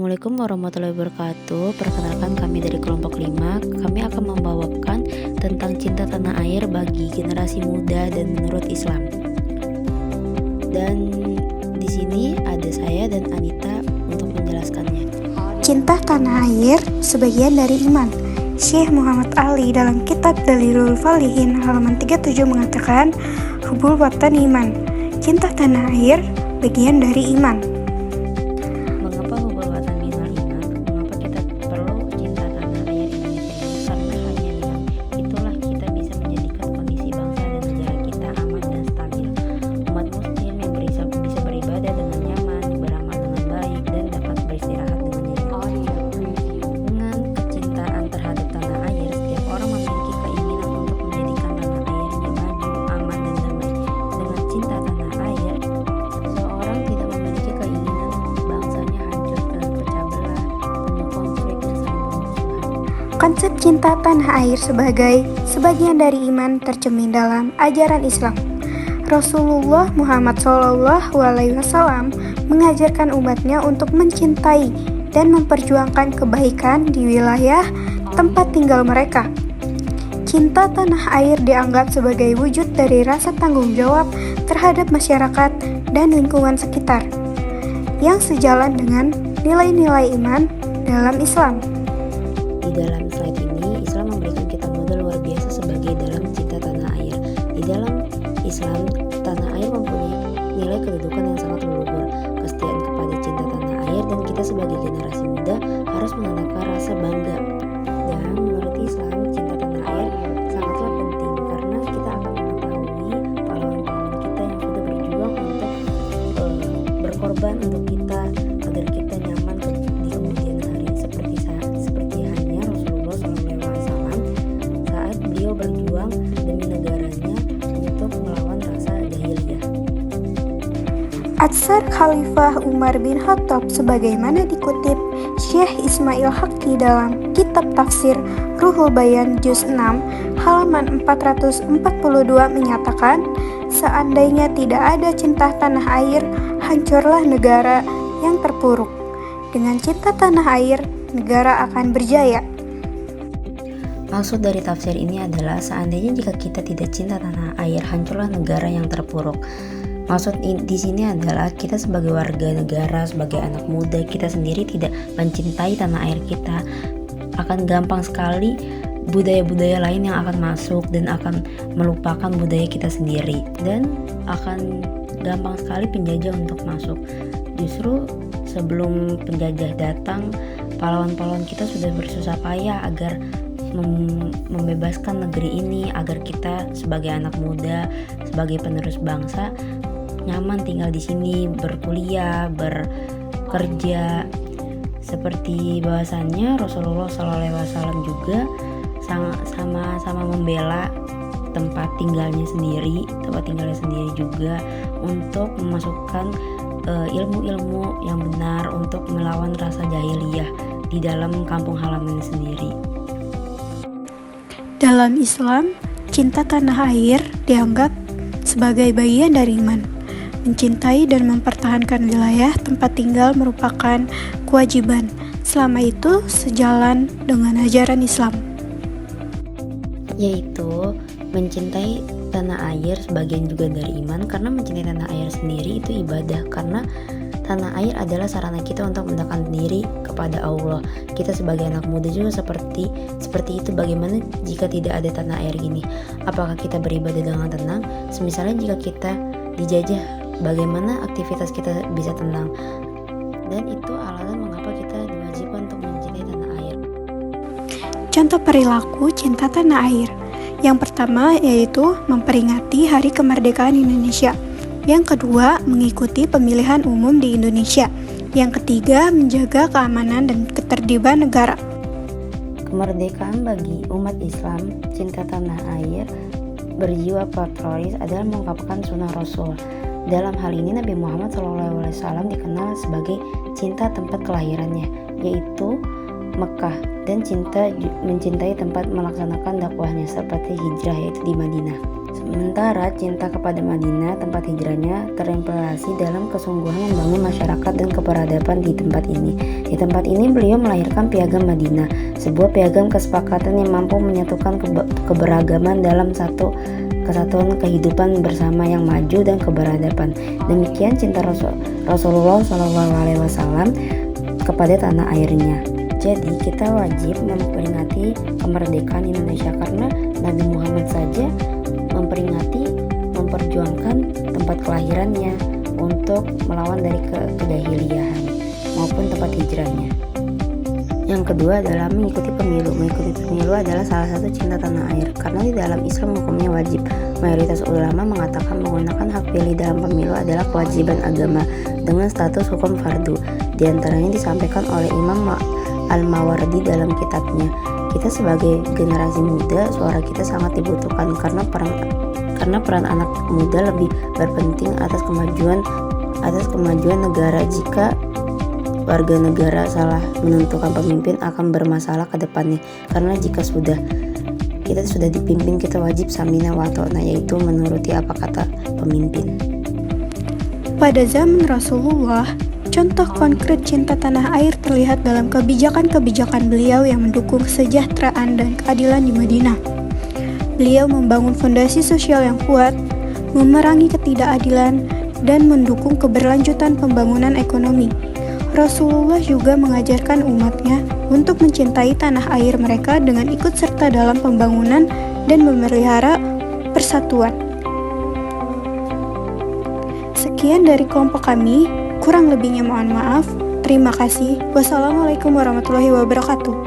Assalamualaikum warahmatullahi wabarakatuh. Perkenalkan, kami dari kelompok 5. Kami akan membawakan tentang cinta tanah air bagi generasi muda dan menurut Islam. Dan di sini ada saya dan Anita untuk menjelaskannya. Cinta tanah air sebagian dari iman. Syekh Muhammad Ali dalam kitab Dalilul Falihin halaman 37 mengatakan, hubul watan iman. Cinta tanah air bagian dari iman. Mengapa hubul watan minal iman? Mengapa kita perlu cinta tanah air Indonesia ini? Karena hanya dengan itulah kita bisa menjadikan kondisi bangsa dan negara kita aman dan stabil. Umat muslim yang bisa beribadah dengan nyaman, beramal dengan baik, dan dapat beristirahat dengan nyenyak. Dengan kecintaan terhadap tanah air, setiap orang memiliki keinginan untuk menjadikan tanah airnya maju, aman, dan damai. Dengan cinta tanah air, seorang tidak memiliki keinginan bangsanya hancur dan pecah belah, penuh konflik dan saling bermusuhan. Konsep cinta tanah air sebagai sebagian dari iman tercermin dalam ajaran Islam. Rasulullah Muhammad SAW mengajarkan umatnya untuk mencintai dan memperjuangkan kebaikan di wilayah tempat tinggal mereka. Cinta tanah air dianggap sebagai wujud dari rasa tanggung jawab terhadap masyarakat dan lingkungan sekitar, yang sejalan dengan nilai-nilai iman dalam Islam. Di dalam slide ini, Islam memberikan kita model luar biasa sebagai dalam cinta tanah air. Di dalam Islam, tanah air mempunyai nilai kedudukan yang sangat leluhur, kesetiaan kepada cinta tanah air, dan kita sebagai generasi muda harus menanamkan rasa bangga. Dan menurut Islam, cinta tanah air sangatlah penting karena kita akan mengetahui pahlawan-pahlawan kita yang sudah berjuang untuk berkorban untuk kita agar kita nyaman di kemudian hari, seperti hanya Rasulullah SAW saat beliau berjuang demi negaranya untuk melawan rasa jahiliyah. Atsar Khalifah Umar bin Khattab sebagaimana dikutip Syekh Ismail Haqqi dalam kitab tafsir Ruhul Bayan juz 6 halaman 442 menyatakan, seandainya tidak ada cinta tanah air, hancurlah negara yang terpuruk. Dengan cinta tanah air, negara akan berjaya. Maksud dari tafsir ini adalah seandainya jika kita tidak cinta tanah air, hancurlah negara yang terpuruk. Maksud di sini adalah kita sebagai warga negara, sebagai anak muda, kita sendiri tidak mencintai tanah air kita, akan gampang sekali budaya-budaya lain yang akan masuk dan akan melupakan budaya kita sendiri, dan akan gampang sekali penjajah untuk masuk. Justru sebelum penjajah datang, pahlawan-pahlawan kita sudah bersusah payah agar membebaskan negeri ini, agar kita sebagai anak muda, sebagai penerus bangsa nyaman tinggal di sini, berkuliah, bekerja. Seperti bahwasannya Rasulullah SAW juga sama-sama membela tempat tinggalnya sendiri juga untuk memasukkan ilmu-ilmu yang benar untuk melawan rasa jahiliyah di dalam kampung halaman sendiri. Dalam Islam, cinta tanah air dianggap sebagai bagian dari iman. Mencintai dan mempertahankan wilayah tempat tinggal merupakan kewajiban. Selama itu sejalan dengan ajaran Islam, yaitu mencintai tanah air sebagian juga dari iman, karena mencintai tanah air sendiri itu ibadah, karena tanah air adalah sarana kita untuk mendekatkan diri kepada Allah. Kita sebagai anak muda juga seperti itu. Bagaimana jika tidak ada tanah air gini? Apakah kita beribadah dengan tenang? Semisalnya jika kita dijajah, bagaimana aktivitas kita bisa tenang? Dan itu alasan mengapa kita diwajibkan untuk mencintai tanah air. contoh perilaku cinta tanah air. Yang pertama yaitu memperingati Hari Kemerdekaan Indonesia. Yang kedua, mengikuti pemilihan umum di Indonesia. Yang ketiga, menjaga keamanan dan ketertiban negara. Kemerdekaan bagi umat Islam, cinta tanah air, berjiwa patriotis adalah mengungkapkan sunnah Rasul. Dalam hal ini Nabi Muhammad SAW dikenal sebagai cinta tempat kelahirannya, yaitu Mekah, dan mencintai tempat melaksanakan dakwahnya seperti hijrah, yaitu di Madinah. Sementara cinta kepada Madinah, tempat hijrahnya, terimplementasi dalam kesungguhan membangun masyarakat dan keperadaban di tempat ini. Di tempat ini beliau melahirkan Piagam Madinah, sebuah piagam kesepakatan yang mampu menyatukan keberagaman dalam kesatuan kehidupan bersama yang maju dan keberadaban. Demikian cinta Rasulullah SAW kepada tanah airnya. Jadi kita wajib memperingati kemerdekaan Indonesia karena Nabi Muhammad saja memperjuangkan tempat kelahirannya untuk melawan dari kedahiliahan maupun tempat hijrahnya. Yang kedua adalah mengikuti pemilu. Mengikuti pemilu adalah salah satu cinta tanah air karena di dalam Islam hukumnya wajib. Mayoritas ulama mengatakan menggunakan hak pilih dalam pemilu adalah kewajiban agama dengan status hukum fardu. Di antaranya disampaikan oleh Imam Al-Mawardi dalam kitabnya. Kita sebagai generasi muda, suara kita sangat dibutuhkan karena peran anak muda lebih berpenting atas kemajuan negara. Jika warga negara salah menentukan pemimpin akan bermasalah ke depannya. Karena jika kita sudah dipimpin, kita wajib samina wa ta'na, yaitu menuruti apa kata pemimpin. Pada zaman Rasulullah, contoh konkret cinta tanah air terlihat dalam kebijakan-kebijakan beliau yang mendukung kesejahteraan dan keadilan di Madinah. Beliau membangun fondasi sosial yang kuat, memerangi ketidakadilan, dan mendukung keberlanjutan pembangunan ekonomi. Rasulullah juga mengajarkan umatnya untuk mencintai tanah air mereka dengan ikut serta dalam pembangunan dan memelihara persatuan. Sekian dari kelompok kami, kurang lebihnya mohon maaf. Terima kasih. Wassalamualaikum warahmatullahi wabarakatuh.